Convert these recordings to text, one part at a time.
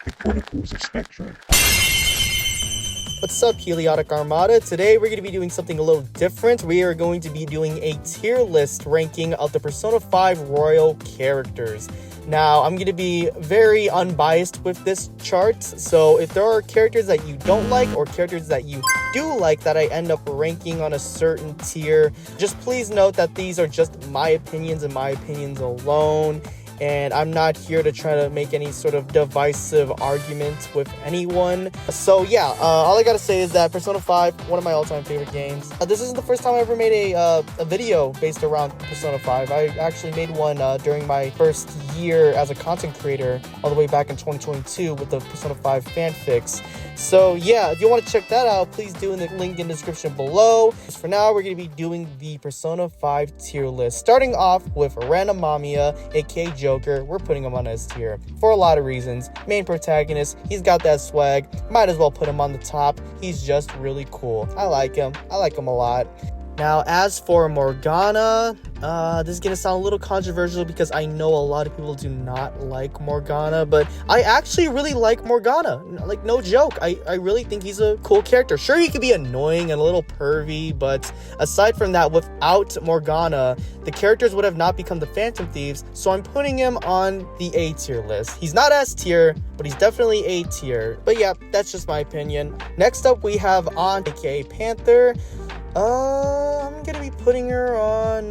the Chronicles of Spectro. What's up, Heliotic Armada? Today we're going to be doing something a little different. We are going to be doing a tier list ranking of the Persona 5 Royal characters. Now, I'm going to be very unbiased with this chart, so if there are characters that you don't like or characters that you do like that I end up ranking on a certain tier, just please note that these are just my opinions and my opinions alone. And I'm not here to try to make any sort of divisive argument with anyone. So yeah, all I gotta say is that Persona 5, one of my all-time favorite games. This isn't the first time I ever made a video based around Persona 5. I actually made one during my first year as a content creator, all the way back in 2022 with the Persona 5 fanfics. So yeah, if you want to check that out, please do in the link in the description below. For now, we're going to be doing the Persona 5 tier list. Starting off with Random Mamiya, aka Joker. We're putting him on S tier for a lot of reasons. Main protagonist, he's got that swag. Might as well put him on the top. He's just really cool. I like him a lot. Now, as for Morgana, this is going to sound a little controversial because I know a lot of people do not like Morgana, but I actually really like Morgana. Like, no joke. I really think he's a cool character. Sure, he could be annoying and a little pervy, but aside from that, without Morgana, the characters would have not become the Phantom Thieves, so I'm putting him on the A tier list. He's not S tier, but he's definitely A tier. But yeah, that's just my opinion. Next up, we have Aunt, aka Panther. I'm gonna be putting her on,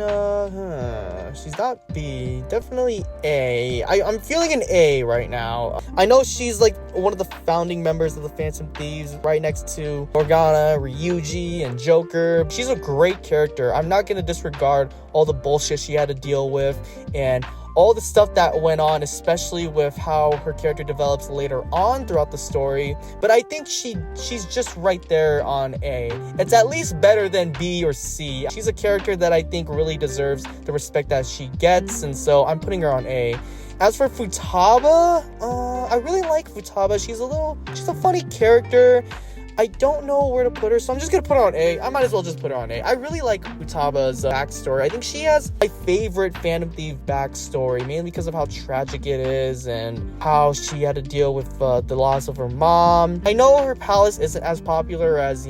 she's not B, definitely A. I'm feeling an A right now. I know she's like one of the founding members of the Phantom Thieves, right next to Morgana, Ryuji, and Joker. She's a great character. I'm not gonna disregard all the bullshit she had to deal with and all the stuff that went on, especially with how her character develops later on throughout the story. But I think she's just right there on A. It's at least better than B or C. She's a character that I think really deserves the respect that she gets, and so I'm putting her on A. As for Futaba, I really like Futaba. She's a funny character. I don't know where to put her, so I'm just gonna put her on A. I might as well just put her on A. I really like Futaba's backstory. I think she has my favorite Phantom Thief backstory, mainly because of how tragic it is and how she had to deal with the loss of her mom. I know her palace isn't as popular as,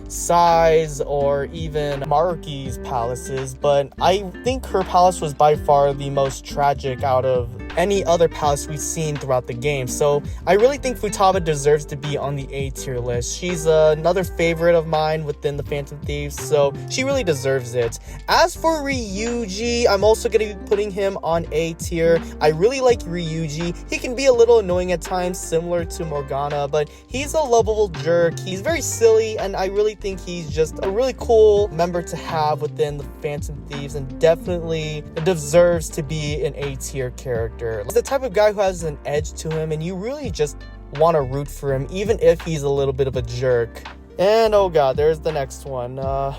Sai's or even Maruki's palaces, but I think her palace was by far the most tragic out of any other palace we've seen throughout the game. So I really think Futaba deserves to be on the A tier list. She's another favorite of mine within the Phantom Thieves, so she really deserves it. As for Ryuji, I'm also going to be putting him on A tier. I really like Ryuji. He can be a little annoying at times, similar to Morgana, but he's a lovable jerk. He's very silly, and I really think he's just a really cool member to have within the Phantom Thieves, and definitely deserves to be an A tier character. He's the type of guy who has an edge to him, and you really just want to root for him, even if he's a little bit of a jerk. And oh god, there's the next one.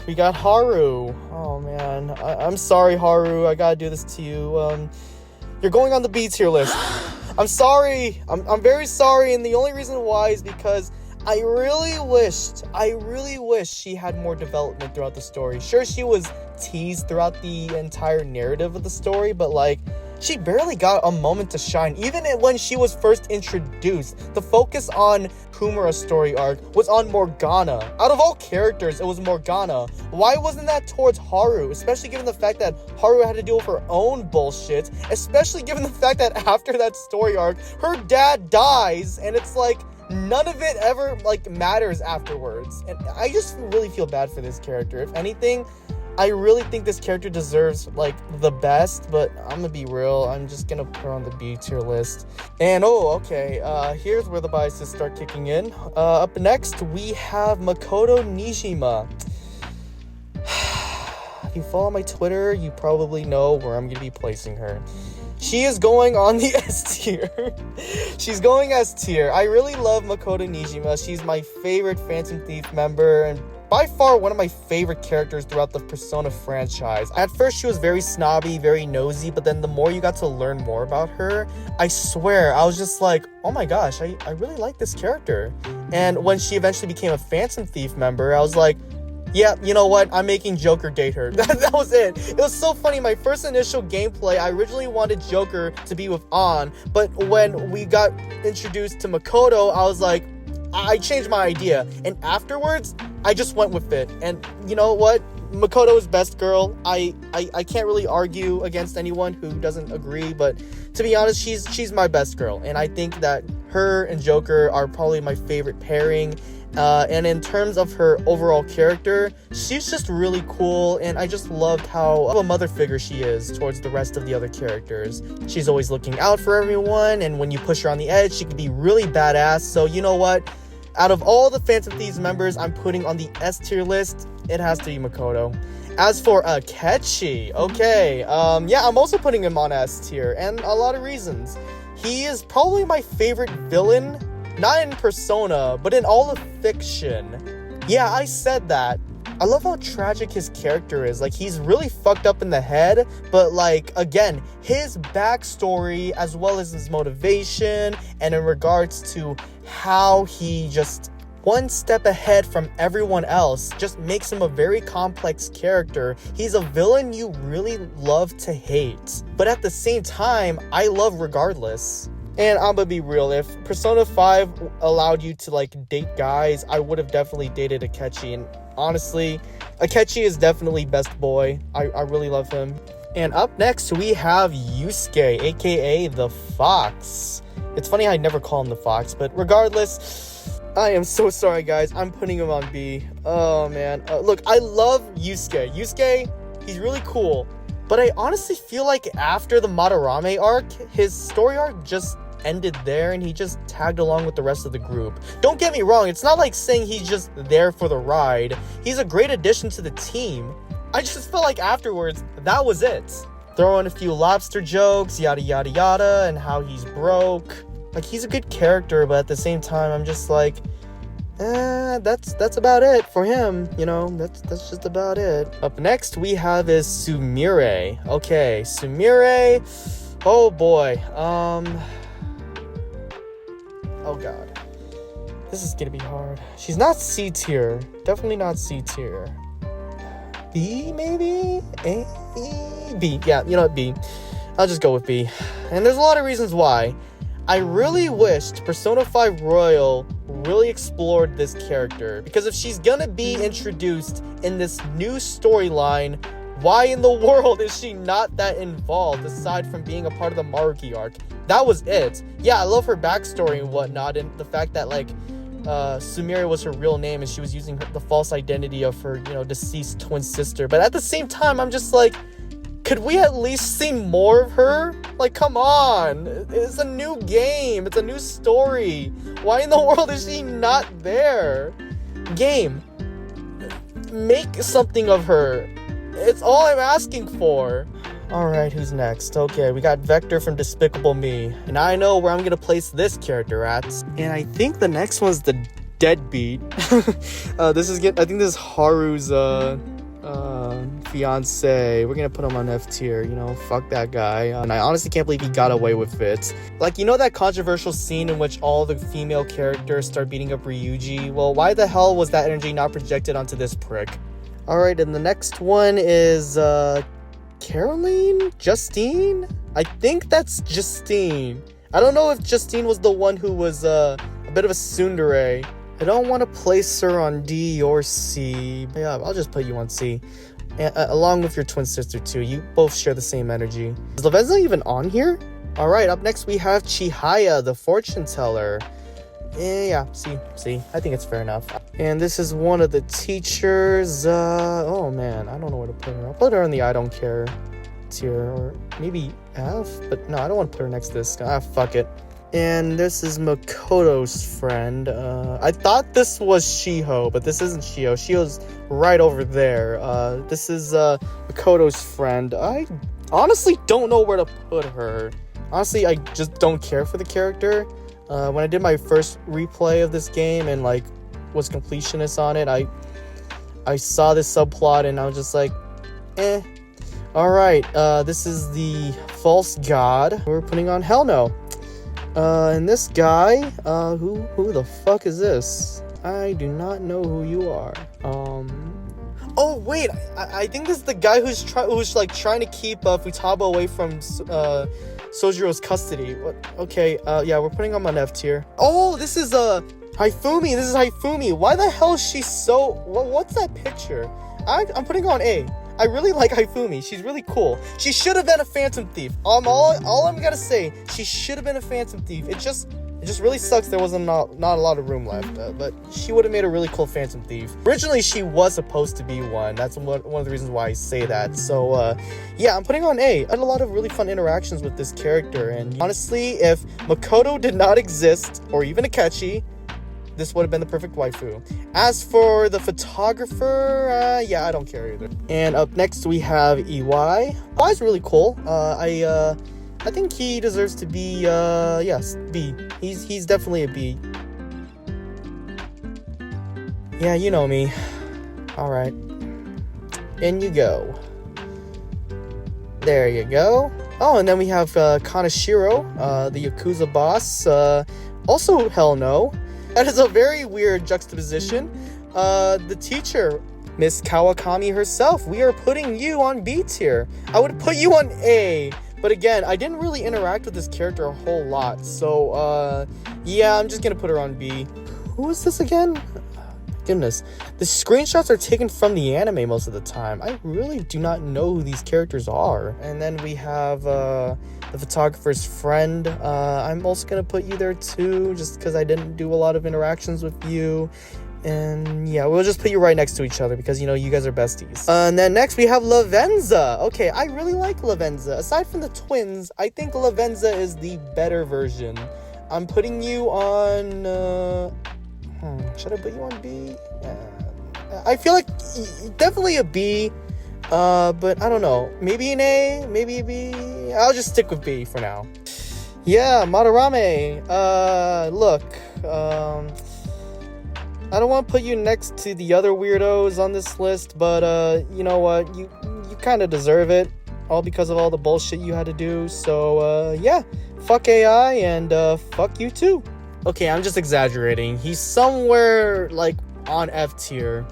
We got Haru. Oh man, I'm sorry, Haru. I gotta do this to you. You're going on the B tier list. I'm sorry. I'm very sorry, and the only reason why is because I really wish she had more development throughout the story. Sure, she was teased throughout the entire narrative of the story, but she barely got a moment to shine. Even when she was first introduced, the focus on Kumara's story arc was on Morgana. Out of all characters, it was Morgana. Why wasn't that towards Haru? Especially given the fact that Haru had to deal with her own bullshit. Especially given the fact that after that story arc, her dad dies, and it's none of it ever matters afterwards. And I just really feel bad for this character. If anything, I really think this character deserves the best, but I'm gonna be real, I'm just gonna put her on the B tier list. And here's where the biases start kicking in. Up next, we have Makoto Nijima. If you follow my Twitter, you probably know where I'm gonna be placing her. She is going on the S tier. She's going S tier. I really love Makoto Nijima. She's my favorite Phantom Thief member, and by far one of my favorite characters throughout the Persona franchise. At first, she was very snobby, very nosy, but then the more you got to learn more about her, I swear, I was just like, oh my gosh, I really like this character. And when she eventually became a Phantom Thief member, I was like, Yeah, you know what? I'm making Joker date her. That was it. It was so funny. My first initial gameplay, I originally wanted Joker to be with An, but when we got introduced to Makoto, I was like, I changed my idea. And afterwards, I just went with it. And you know what? Makoto is best girl. I can't really argue against anyone who doesn't agree, but to be honest, she's my best girl. And I think that her and Joker are probably my favorite pairing. And in terms of her overall character, she's just really cool, and I just loved how of a mother figure she is towards the rest of the other characters. She's always looking out for everyone, and when you push her on the edge, she can be really badass. So you know what? Out of all the Phantom Thieves members I'm putting on the S tier list, it has to be Makoto. As for Akechi, okay, yeah, I'm also putting him on S tier, and a lot of reasons. He is probably my favorite villain. Not in Persona, but in all of fiction. Yeah, I said that. I love how tragic his character is. Like, he's really fucked up in the head, but like, again, his backstory as well as his motivation and in regards to how he just one step ahead from everyone else just makes him a very complex character. He's a villain you really love to hate, but at the same time, I love regardless. And I'm gonna be real, if Persona 5 allowed you to like date guys, I would have definitely dated Akechi. And honestly, Akechi is definitely best boy. I really love him. And up next we have Yusuke, aka the Fox. It's funny I never call him the Fox, but regardless, I am so sorry guys, I'm putting him on B. Oh man, look, I love Yusuke. Yusuke, he's really cool. But I honestly feel like after the Madarame arc, his story arc just ended there and he just tagged along with the rest of the group. Don't get me wrong, it's not like saying he's just there for the ride. He's a great addition to the team. I just felt like afterwards, that was it. Throw in a few lobster jokes, yada yada yada, and how he's broke. Like, he's a good character, but at the same time, I'm just like, that's about it for him, you know, that's just about it. Up next we have is Sumire. Okay, Sumire, oh boy, oh god, this is gonna be hard. She's not C tier, definitely not C tier. B maybe? A? B, yeah, you know what, B. I'll just go with B. And there's a lot of reasons why. I really wished Persona 5 Royal really explored this character, because if she's gonna be introduced in this new storyline, why in the world is she not that involved aside from being a part of the Maruki arc? That was it. Yeah, I love her backstory and whatnot, and the fact that like Sumire was her real name and she was using the false identity of her, you know, deceased twin sister. But at the same time, I'm just like, could we at least see more of her? Like, come on. It's a new game. It's a new story. Why in the world is she not there? Game, make something of her. It's all I'm asking for. Alright, who's next? Okay, we got Vector from Despicable Me. And I know where I'm gonna place this character at. And I think the next one's the Deadbeat. I think this is Haru's fiance. We're gonna put him on F tier, you know, fuck that guy. And I honestly can't believe he got away with it. Like, you know that controversial scene in which all the female characters start beating up Ryuji? Well, why the hell was that energy not projected onto this prick? Alright, and the next one is Caroline? Justine? I think that's Justine. I don't know if Justine was the one who was a bit of a tsundere. I don't want to place her on D or C. But yeah, I'll just put you on C. Along with your twin sister too. You both share the same energy. Is Lavenza even on here? Alright, up next we have Chihaya, the fortune teller. Yeah, C. I think it's fair enough. And this is one of the teachers. Oh man, I don't know where to put her. I'll put her in the I don't care tier, or maybe F? But no, I don't want to put her next to this guy. Fuck it. And this is Makoto's friend. I thought this was Shiho, but this isn't Shiho. Shiho's right over there. This is Makoto's friend. I honestly don't know where to put her. Honestly, I just don't care for the character. When I did my first replay of this game and like was completionist on it, I saw this subplot and I was just like, eh. Alright, this is the false god we're putting on. Hell no. And this guy, who the fuck is this? I do not know who you are. Oh wait, I think this is the guy who's like trying to keep Futaba away from Sojiro's custody. What? Okay, yeah, we're putting him on F tier. Oh, this is Haifumi. This is Haifumi. Why the hell is she so? What's that picture? I'm putting her on A. I really like Haifumi. She's really cool. She should have been a Phantom Thief. All I'm gonna say, she should have been a Phantom Thief. It just really sucks there wasn't not a lot of room left. But she would have made a really cool Phantom Thief. Originally, she was supposed to be one. That's one of the reasons why I say that. So, yeah, I'm putting her on A. I had a lot of really fun interactions with this character. And honestly, if Makoto did not exist, or even Akechi, this would have been the perfect waifu. As for the photographer, yeah, I don't care either. And up next we have EY. EY's really cool. I think he deserves to be, yes, B. He's definitely a B. Yeah, you know me. All right. In you go. There you go. Oh, and then we have Kaneshiro, the Yakuza boss. Also, hell no. That is a very weird juxtaposition. The teacher, Miss Kawakami herself, we are putting you on B tier. I would put you on A, but again, I didn't really interact with this character a whole lot. So, yeah, I'm just gonna put her on B. Who is this again? Goodness, the screenshots are taken from the anime most of the time. I really do not know who these characters are. And then we have the photographer's friend. I'm also gonna put you there too, just because I didn't do a lot of interactions with you. And yeah, we'll just put you right next to each other because, you know, you guys are besties. And then next we have Lavenza. Okay, I really like Lavenza. Aside from the twins, I think Lavenza is the better version. I'm putting you on... should I put you on B? I feel like definitely a B, but I don't know. Maybe an A, maybe a B. I'll just stick with B for now. Yeah, Madarame. Look, I don't want to put you next to the other weirdos on this list, but you know what? You kind of deserve it, all because of all the bullshit you had to do. So yeah, fuck AI and fuck you too. Okay, I'm just exaggerating. He's somewhere, like, on F tier.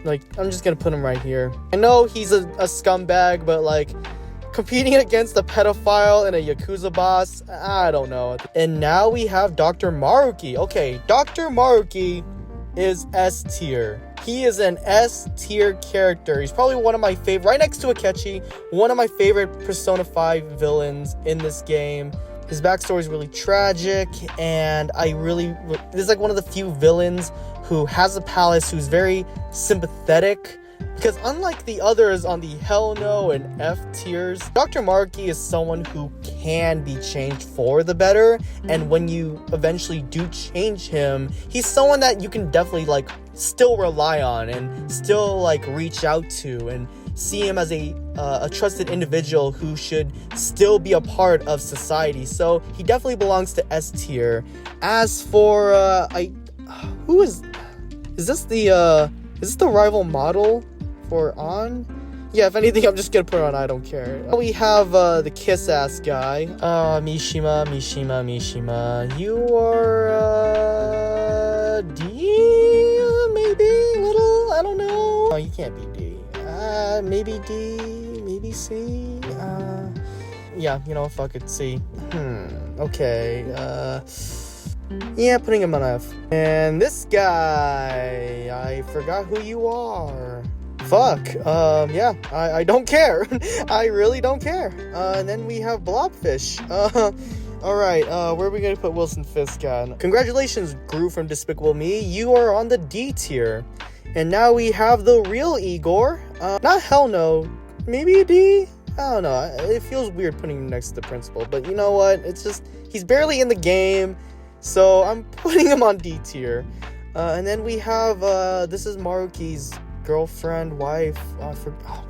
Like, I'm just gonna put him right here. I know he's a scumbag, but, like, competing against a pedophile and a Yakuza boss, I don't know. And now we have Dr. Maruki. Okay, Dr. Maruki is S tier. He is an S tier character. He's probably one of my favorite, right next to Akechi, one of my favorite Persona 5 villains in this game. His backstory is really tragic, and this is like one of the few villains who has a palace, who's very sympathetic, because unlike the others on the Hell No and F tiers, Dr. Maruki is someone who can be changed for the better, and when you eventually do change him, he's someone that you can definitely, like, still rely on and still, like, reach out to and see him as a trusted individual who should still be a part of society. So he definitely belongs to S tier. As for is this the rival model for On? Yeah, if anything, I'm just gonna put her on I don't care. We have the kiss ass guy, Mishima. You are D, maybe little, I don't know. Oh, you can't be D. Maybe D, maybe C. Yeah, you know, fuck it, C. Okay. Yeah, putting him on F. And this guy, I forgot who you are. Fuck. Yeah, I don't care. I really don't care. And then we have Blobfish. Alright, where are we gonna put Wilson Fisk on? Congratulations, Gru from Despicable Me. You are on the D tier. And now we have the real Igor. Not Hell No. Maybe a D? I don't know. It feels weird putting him next to the principal. But you know what? It's just, he's barely in the game. So I'm putting him on D tier. And then we have, this is Maruki's girlfriend, wife.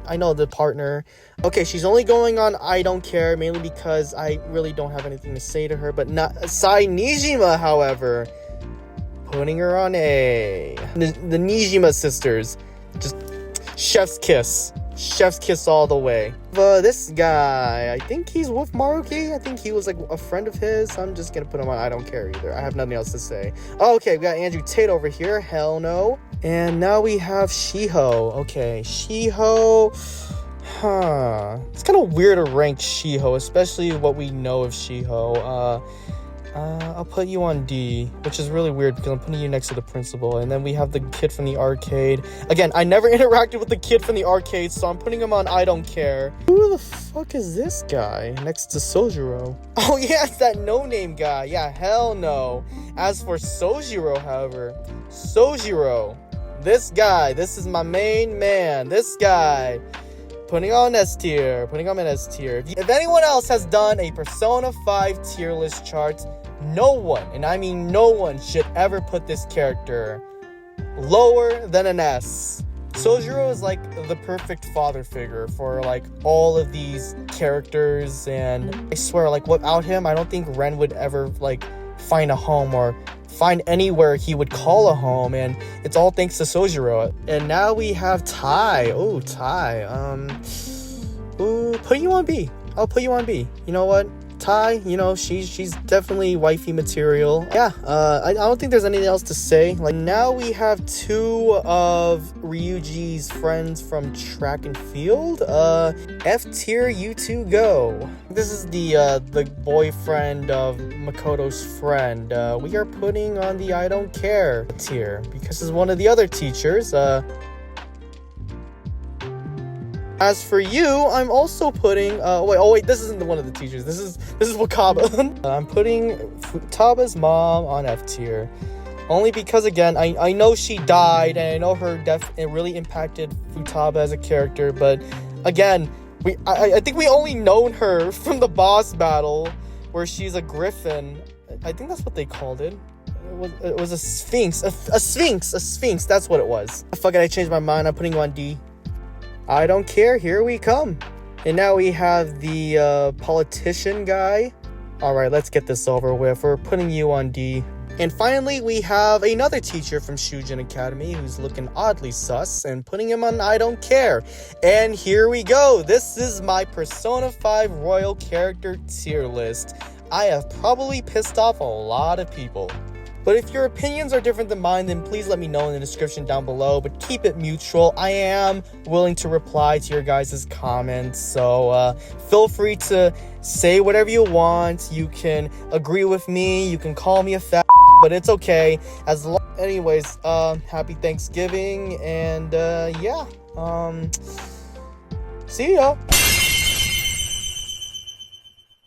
I know, the partner. Okay, she's only going on I don't care, mainly because I really don't have anything to say to her. But not Sai Nijima, however. Putting her on A. The Nijima sisters. Just chef's kiss. Chef's kiss all the way. This guy, I think he's with Maruki. I think he was like a friend of his. I'm just gonna put him on I don't care either. I have nothing else to say. Oh, okay, we got Andrew Tate over here. Hell no. And now we have Shiho. Okay, Shiho. It's kind of weird to rank Shiho, especially what we know of Shiho. I'll put you on D, which is really weird because I'm putting you next to the principal. And then we have the kid from the arcade. Again, I never interacted with the kid from the arcade, so I'm putting him on I don't care. Who the fuck is this guy next to Sojiro? Oh yeah, it's that no-name guy. Yeah, hell no. As for Sojiro, however, Sojiro, this guy, this is my main man. This guy, putting on S tier, putting on an S tier. If anyone else has done a Persona 5 tier list chart, no one, and I mean no one, should ever put this character lower than an S. Sojiro is like the perfect father figure for like all of these characters, and I swear, like without him, I don't think Ren would ever like find a home or find anywhere he would call a home, and it's all thanks to Sojiro. And now we have Tai. Oh, Tai. Put you on B. I'll put you on B. You know what? Tai, you know, she's definitely wifey material. Yeah, I don't think there's anything else to say. Like, now we have two of Ryuji's friends from track and field. F tier, you two go. This is the boyfriend of Makoto's friend. We are putting on the I don't care tier because he's one of the other teachers. As for you, I'm also putting wait, this isn't one of the teachers. This is Wakaba. I'm putting Futaba's mom on F tier. Only because, again, I know she died, and I know her death, it really impacted Futaba as a character, but again, I think we only known her from the boss battle where she's a griffin. I think that's what they called it. It was a sphinx. A sphinx, that's what it was. Fuck it, I changed my mind. I'm putting you on D. I don't care, here we come. And now we have the politician guy. Alright, let's get this over with. We're putting you on D. And finally, we have another teacher from Shujin Academy who's looking oddly sus, and putting him on I don't care. And here we go. This is my Persona 5 Royal Character tier list. I have probably pissed off a lot of people. But if your opinions are different than mine, then please let me know in the description down below. But keep it mutual. I am willing to reply to your guys' comments. So feel free to say whatever you want. You can agree with me. You can call me a fat, but it's okay. Anyways, happy Thanksgiving. And yeah, see ya.